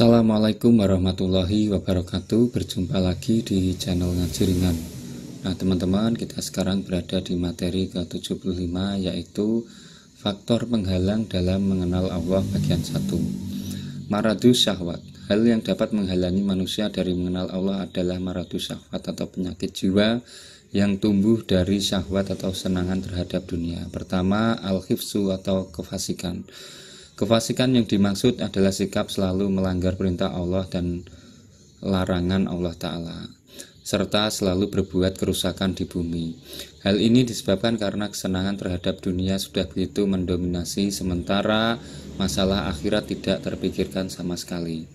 Assalamualaikum warahmatullahi wabarakatuh. Berjumpa lagi di channel Ngaji Ringan. Nah teman-teman, kita sekarang berada di materi ke-75, yaitu faktor penghalang dalam mengenal Allah bagian 1. Maradus syahwat. Hal yang dapat menghalangi manusia dari mengenal Allah adalah maradus syahwat atau penyakit jiwa yang tumbuh dari syahwat atau senangan terhadap dunia. Pertama, al-khifsu atau kefasikan. Kefasikan yang dimaksud adalah sikap selalu melanggar perintah Allah dan larangan Allah Ta'ala, serta selalu berbuat kerusakan di bumi. Hal ini disebabkan karena kesenangan terhadap dunia sudah begitu mendominasi, sementara masalah akhirat tidak terpikirkan sama sekali.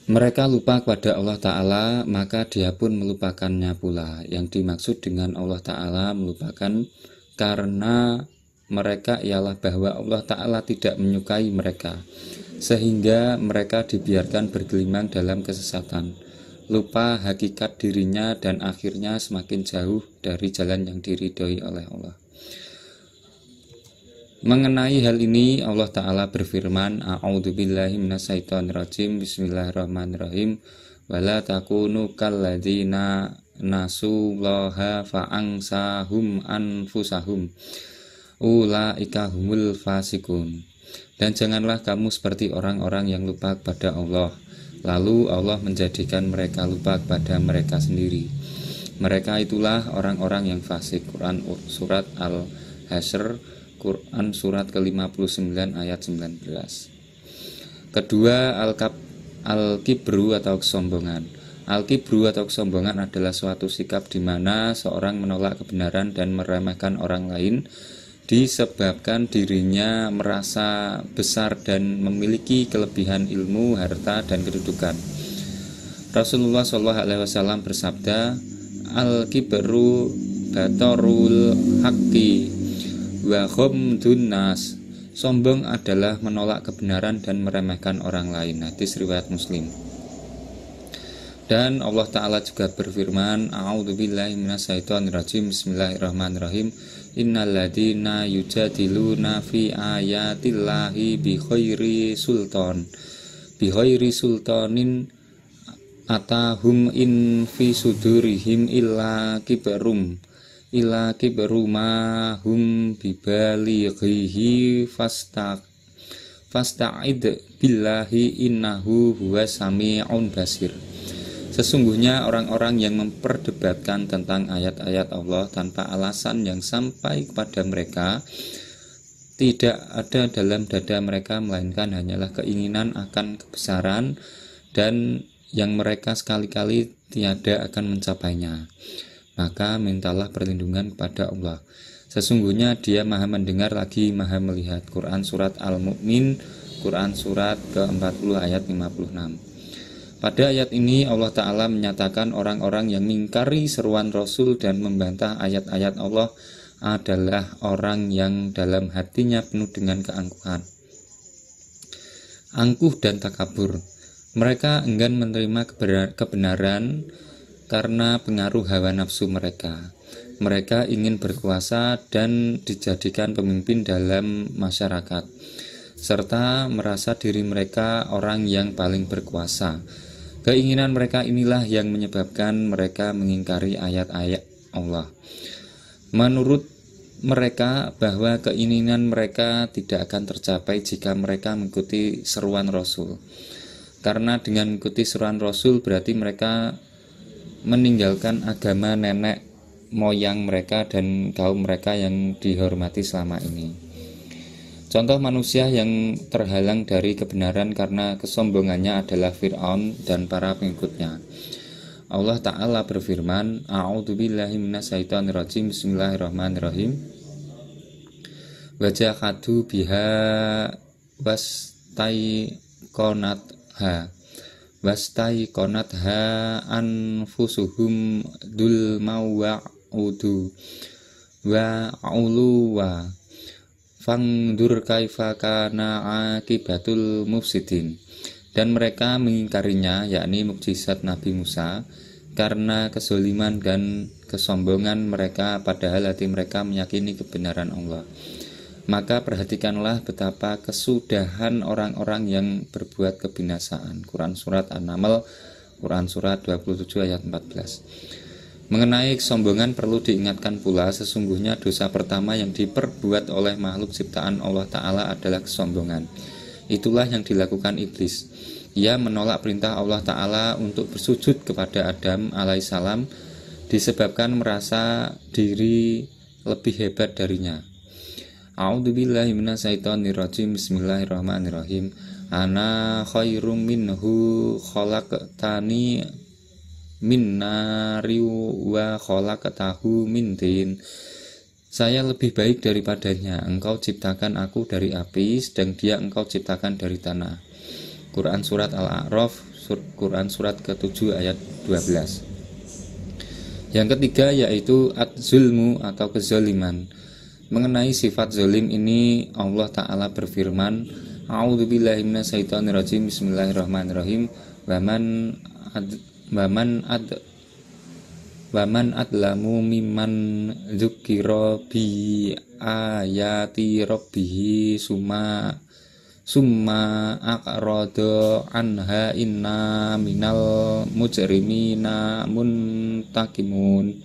Mereka lupa kepada Allah Ta'ala, maka dia pun melupakannya pula. Yang dimaksud dengan Allah Ta'ala melupakan karena mereka ialah bahwa Allah Ta'ala tidak menyukai mereka, sehingga mereka dibiarkan bergelimang dalam kesesatan, lupa hakikat dirinya, dan akhirnya semakin jauh dari jalan yang diridhoi oleh Allah. Mengenai hal ini, Allah Ta'ala berfirman, A'udzubillahi minasyaitonirrajim, Bismillahirrahmanirrahim, wala takunu kalladzina nasullaha fa'angsahum anfusahum ulaika humul fasikun. Dan janganlah kamu seperti orang-orang yang lupa kepada Allah, lalu Allah menjadikan mereka lupa kepada mereka sendiri. Mereka itulah orang-orang yang fasik. Quran surat Al-Hasyr, Quran surat ke-59 ayat 19. Kedua, al-kibru atau kesombongan. Al-kibru atau kesombongan adalah suatu sikap di mana seorang menolak kebenaran dan meremehkan orang lain disebabkan dirinya merasa besar dan memiliki kelebihan ilmu, harta, dan kedudukan. Rasulullah SAW bersabda, al-kibru batorul haqqi wa khamdun nas. Sombong adalah menolak kebenaran dan meremehkan orang lain. Hadis riwayat Muslim. Dan Allah Ta'ala juga berfirman, A'udzubillahi minasyaitonirrajim, Bismillahirrahmanirrahim, Innalladzina yujadiluna fi ayatillahi bighairi sultanin atahum in fi sudurihim illa kibruma hum bibalighihi fasta'id billahi innahu huwas sami'un basir. Sesungguhnya orang-orang yang memperdebatkan tentang ayat-ayat Allah tanpa alasan yang sampai kepada mereka, tidak ada dalam dada mereka melainkan hanyalah keinginan akan kebesaran, dan yang mereka sekali-kali tiada akan mencapainya. Maka mintalah perlindungan kepada Allah. Sesungguhnya Dia Maha mendengar lagi Maha melihat. Quran surat Al-Mu'min, Quran surat ke-40 ayat 56. Pada ayat ini Allah Ta'ala menyatakan orang-orang yang mengingkari seruan Rasul dan membantah ayat-ayat Allah adalah orang yang dalam hatinya penuh dengan keangkuhan, angkuh dan takabur. Mereka enggan menerima kebenaran karena pengaruh hawa nafsu mereka. Mereka ingin berkuasa dan dijadikan pemimpin dalam masyarakat, serta merasa diri mereka orang yang paling berkuasa. Keinginan mereka inilah yang menyebabkan mereka mengingkari ayat-ayat Allah. Menurut mereka bahwa keinginan mereka tidak akan tercapai jika mereka mengikuti seruan Rasul. Karena dengan mengikuti seruan Rasul berarti mereka meninggalkan agama nenek moyang mereka dan kaum mereka yang dihormati selama ini. Contoh manusia yang terhalang dari kebenaran karena kesombongannya adalah Fir'aun dan para pengikutnya. Allah Ta'ala berfirman, A'udzubillahi minasyaitonirrajim, Bismillahirrahmanirrahim, wajahadu biha wastaiqonatha anfusuhum dulmau wa'udu wa'uluwa fangdur kaifa kana akibatul mufsidin. Dan mereka mengingkarinya, yakni mukjizat Nabi Musa, karena kezaliman dan kesombongan mereka, padahal hati mereka meyakini kebenaran Allah. maka perhatikanlah betapa kesudahan orang-orang yang berbuat kebinasaan. Quran Surat An-Naml, Quran Surat 27 ayat 14. Mengenai kesombongan perlu diingatkan pula, sesungguhnya dosa pertama yang diperbuat oleh makhluk ciptaan Allah Ta'ala adalah kesombongan. Itulah yang dilakukan iblis. Ia menolak perintah Allah Ta'ala untuk bersujud kepada Adam alaihissalam disebabkan merasa diri lebih hebat darinya. A'udzubillahi minasyaitonirrajim. Bismillahirrahmanirrahim. Ana khairum minhu khalaqtani min nari wa khalaqtahu min tin. Saya lebih baik daripadanya. Engkau ciptakan aku dari api, sedang dia engkau ciptakan dari tanah. Quran Surat Al-A'raf, Quran Surat ke-7 ayat 12. Yang ketiga yaitu ad-zulmu atau kezaliman. Mengenai sifat zalim ini Allah Ta'ala berfirman, A'udzubillahi minasyaitonirrajim. Bismillahirrahmanirrahim. Waman adlamu mimman dzukira bi ayati rabbih summa aqrada anha inna minal mujrimina muntakimun.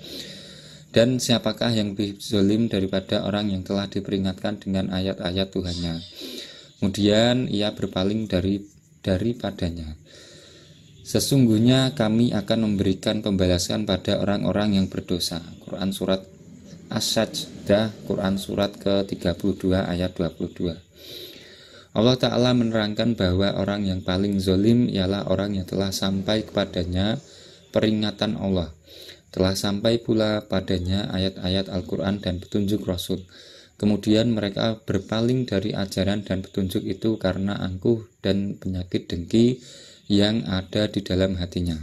Dan siapakah yang lebih zalim daripada orang yang telah diperingatkan dengan ayat-ayat Tuhannya, kemudian ia berpaling daripadanya. Sesungguhnya kami akan memberikan pembalasan pada orang-orang yang berdosa. Quran Surat As-Sajdah, Quran Surat ke-32 ayat 22. Allah Ta'ala menerangkan bahwa orang yang paling zalim ialah orang yang telah sampai kepadanya peringatan Allah, telah sampai pula padanya ayat-ayat Al-Quran dan petunjuk Rasul. Kemudian mereka berpaling dari ajaran dan petunjuk itu karena angkuh dan penyakit dengki yang ada di dalam hatinya.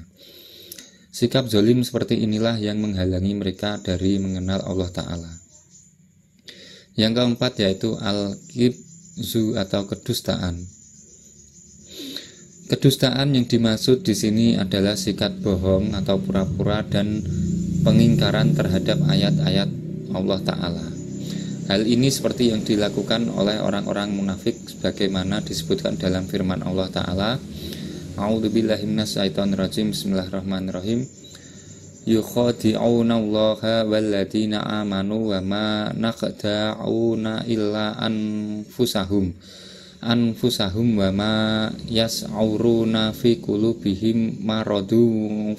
Sikap zalim seperti inilah yang menghalangi mereka dari mengenal Allah Ta'ala. Yang keempat yaitu al-kibzu atau kedustaan. Kedustaan yang dimaksud di sini adalah sikap bohong atau pura-pura dan pengingkaran terhadap ayat-ayat Allah Ta'ala. Hal ini seperti yang dilakukan oleh orang-orang munafik sebagaimana disebutkan dalam firman Allah Ta'ala, A'udzubillahi minasyaitonirrajim. Bismillahirrahmanirrahim. Yukhadi'una Allaha walladzina amanu wa ma naqda'una illa anfusahum wa ma yas'auruna fi qulubihim maradu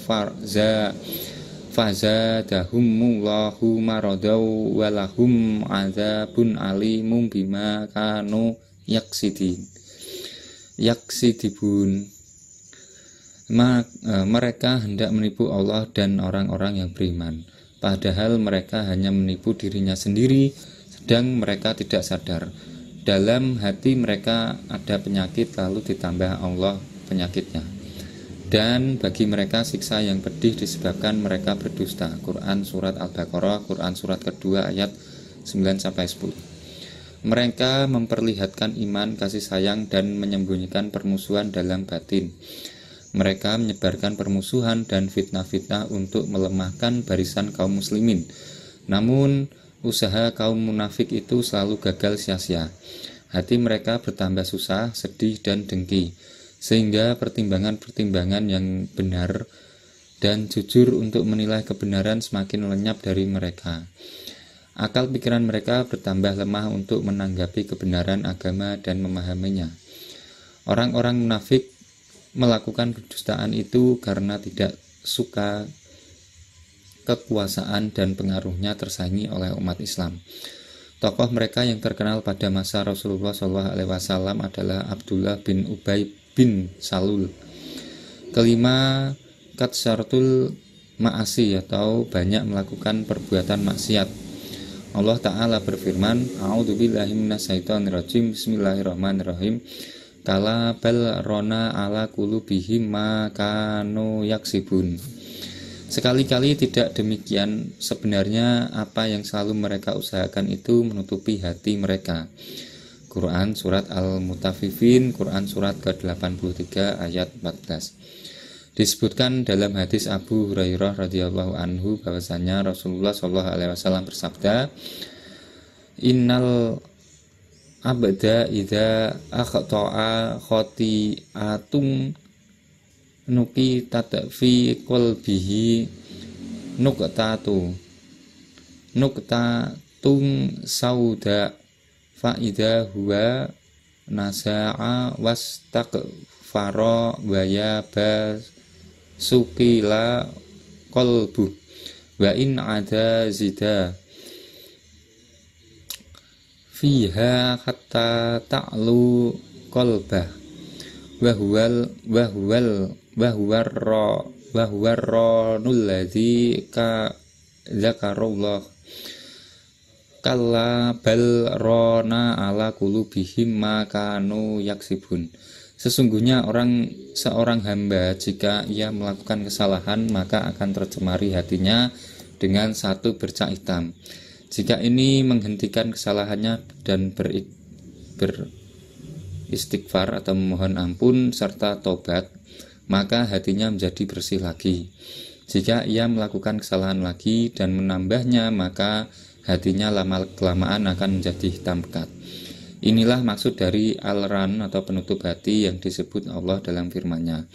fazadahumullahu maradaw walahum adzabun alimum bima kanu yaksidibun. Mereka hendak menipu Allah dan orang-orang yang beriman, padahal mereka hanya menipu dirinya sendiri, sedang mereka tidak sadar. Dalam hati mereka ada penyakit, lalu ditambah Allah penyakitnya. Dan bagi mereka siksa yang pedih disebabkan mereka berdusta. Quran Surat Al-Baqarah, Quran Surat kedua ayat 9-10. Mereka memperlihatkan iman, kasih sayang, dan menyembunyikan permusuhan dalam batin. Mereka menyebarkan permusuhan dan fitnah-fitnah untuk melemahkan barisan kaum muslimin. Namun, usaha kaum munafik itu selalu gagal sia-sia. Hati mereka bertambah susah, sedih, dan dengki, sehingga pertimbangan-pertimbangan yang benar dan jujur untuk menilai kebenaran semakin lenyap dari mereka. Akal pikiran mereka bertambah lemah untuk menanggapi kebenaran agama dan memahaminya. Orang-orang munafik melakukan kedustaan itu karena tidak suka kekuasaan dan pengaruhnya tersaingi oleh umat Islam. Tokoh mereka yang terkenal pada masa Rasulullah SAW adalah Abdullah bin Ubay bin Salul. Kelima, katsartul ma'asi atau banyak melakukan perbuatan maksiat. Allah Ta'ala berfirman, A'udzubillahi minasyaitonirrajim. Bismillahirrahmanirrahim. Kala bal rona ala qulubihim ma kanu yaksibun. Sekali-kali tidak demikian, sebenarnya apa yang selalu mereka usahakan itu menutupi hati mereka. Quran Surat Al-Mutaffifin, Quran Surat ke-83 ayat 14. Disebutkan dalam hadis Abu Hurairah radhiyallahu anhu bahwasanya Rasulullah SAW bersabda, Innal abda idza akhta'a khati'atung nuki fi qalbihi nuktatung sauda fa idza huwa nasa'a wastaqfara wa sukila qalbu wa in ada zida fiha hatta ta'lu qalbah wa huwar ranul ladzi ka zakarullah kalla bal rona ala qulubihim ma kanu yaksibun. Sesungguhnya seorang hamba jika ia melakukan kesalahan maka akan tercemari hatinya dengan satu bercak hitam. Jika ini menghentikan kesalahannya dan beristighfar atau memohon ampun serta tobat, maka hatinya menjadi bersih lagi. Jika ia melakukan kesalahan lagi dan menambahnya, maka hatinya lama-kelamaan akan menjadi hitam pekat. Inilah maksud dari al-ran atau penutup hati yang disebut Allah dalam firman-Nya.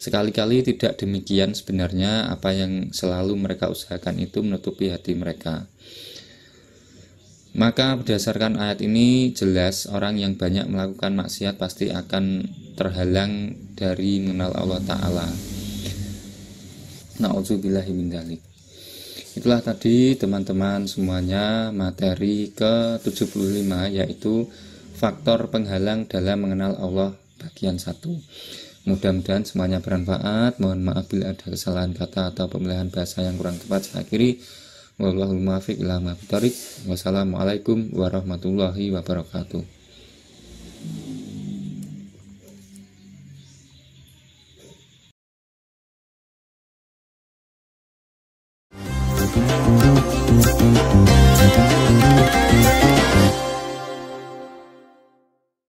Sekali-kali tidak demikian, sebenarnya apa yang selalu mereka usahakan itu menutupi hati mereka. Maka berdasarkan ayat ini jelas orang yang banyak melakukan maksiat pasti akan terhalang dari mengenal Allah Ta'ala. Na'udzubillahi min dzalik. Itulah tadi teman-teman semuanya materi ke-75, yaitu faktor penghalang dalam mengenal Allah bagian 1. Mudah-mudahan semuanya bermanfaat. Mohon maaf bila ada kesalahan kata atau pemilihan bahasa yang kurang tepat. Saya akhiri. Wallahul muwaffiq ila ma thoriq. Wassalamualaikum warahmatullahi wabarakatuh.